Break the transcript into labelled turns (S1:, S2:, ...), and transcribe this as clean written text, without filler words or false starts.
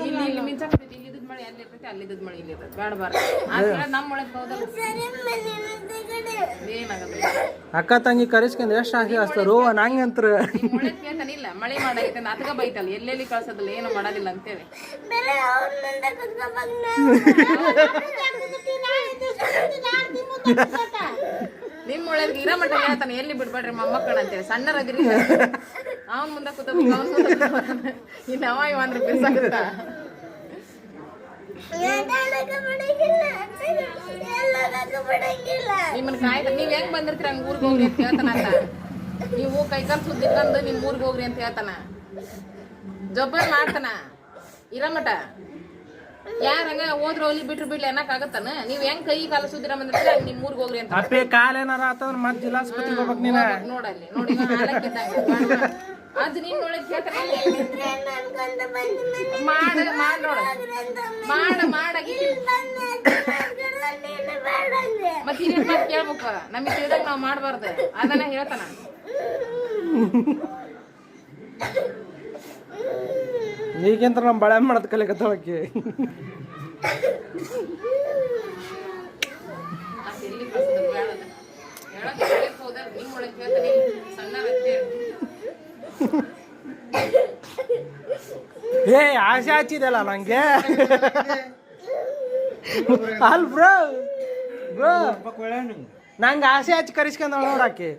S1: ಇಲ್ಲಿ ಮಿಂಚಾಕತೈತಿ, ಇಲ್ಲಿ ಇದ್ದದ್ ಮಳೆ ಅಲ್ಲಿ ಇರ್ತೈತಿ, ಅಲ್ಲಿ ಇದ್ದದ್ ಮಳೆ ಇಲ್ಲಿ ಇರ್ತೈತಿ. ಬೇಡ ಬಾರ ನಮ್ಮ ಒಳಗೆ ಹೌದಲ್ಲ, ಏನಾಗಲ್ಲ.
S2: ಅಕ್ಕ ತಂಗಿ ಕರೆಸ್ಕೊಂಡು ಎಷ್ಟು ಆಸೆ ಹಚ್ತಾರೋ ನಂಗಂತ್ರ
S1: ನಿಮ್ಮ ಒಳಗೆ ಕೇಳ್ತಾನಿಲ್ಲ, ಮಳೆ ಮಾಡಾಗೈತೆ ಅದಕ್ಕ ಬೈತಲ್ಲ, ಎಲ್ಲೆಲ್ಲಿ ಕಳ್ಸೋದಿಲ್ಲ, ಏನು ಮಾಡೋದಿಲ್ಲ ಅಂತೇಳಿ. ನಿಮ್ಮ ಒಳಗೆ ಇರೋ ಮಟ್ಟ ಹೇಳ್ತಾನೆ, ಎಲ್ಲಿ ಬಿಡ್ಬೇಡ್ರಿ ಮೊಮ್ಮಕ್ಕಳ ಅಂತೇಳಿ. ಸಣ್ಣರಾಗಿರಿ ಅವನ್ ಮುಂದೆ ಕೂತಬೇಕು, ಅವನ್ ಮುಂದೆ ಇನ್ನು ಇವ ಅಂದ್ರೆ ಬಿಸಾಗುತ್ತ. ನಿಮ್ಮನ್ನ ಕಾಯ್ತ ನೀವ್ ಹೆಂಗ್ ಬಂದಿರ್ತೀರ ಹಂಗ ಊರ್ಗ್ ಹೋಗ್ರಿ ಅಂತ ಹೇಳ್ತಾನ. ನೀವು ಕೈಕಾಲ್ ಸುದ್ದಿಟ್ಕೊಂಡು ನಿಮ್ ಊರ್ಗ್ ಹೋಗ್ರಿ ಅಂತ ಹೇಳ್ತಾನ. ಜಬ್ಬರ್ ಮಾಡ್ತಾನ ಇರ ಮಟ. ಯಾರ ಹಂಗ ಹೋದ್ರ ಹೋಗ್ಲಿ ಬಿಟ್ರು ಬಿಡ್ಲಿ ಅನ್ನಕ್ ಆಗತ್ತಾನ? ನೀವ್ ಹೆಂಗ್ ಕೈ ಕಾಲ ಸುದ್ದಿರ ಬಂದಿರ್ತೀರ ಹಂಗ ನಿಮ್ ಊರ್ಗ್ ಹೋಗ್ರಿ ಅಂತ.
S2: ಅಪ್ಪೆ ಕಾಲ ಏನಾರ ಆತಂದ್ರ ಮತ್ ಜಿಲ್ಲಾಸ್ಪತ್ರೆಗೆ ಹೋಗ್ಬೇಕು ನೀನ.
S1: ನೋಡಲ್ಲಿ ನೋಡಿ ಹಾಲಕ್ಕಿದ್ದಂಗ ಅದು ನೀನ್ ಒಳಗೆ ಕೇಳ್ತಾನೆ. ಮಾಡ ನೋಡ ಮಾಡಾಗಿ ಮತ್ತೆ ಹಿರಿಯ ಮಾತು ಕೇಳ್ಬೇಕು. ನಮಗೆ ತಿಳಿದಾಗ ನಾವ್ ಮಾಡ್ಬಾರ್ದು, ಅದನ್ನ ಹೇಳ್ತಾನ.
S2: ಈಗಂತ ನಮ್ ಬಳೆ ಮಾಡೋದ್ ಕಲಿಕತ್ತವಕ್ಕೆ.
S1: ಎಲ್ಲಿ ಕಳ್ಸೋದು ಬೇಡ, ಹೇಳಕ್ ಹೋದ ನಿಮ್ ಒಳಗೆ ಕೇಳ್ತಾನೆ ಸಣ್ಣ
S2: ಏ ಆಸೆ ಹಚ್ಚಿದಲ್ಲ ನಂಗೆ. ಅಲ್ ಬ್ರೋ ನಂಗೆ ಆಸೆ ಹಚ್ಚಿ ಕರೆಸ್ಕೊಂಡ್ ನೋಡಾಕಿ.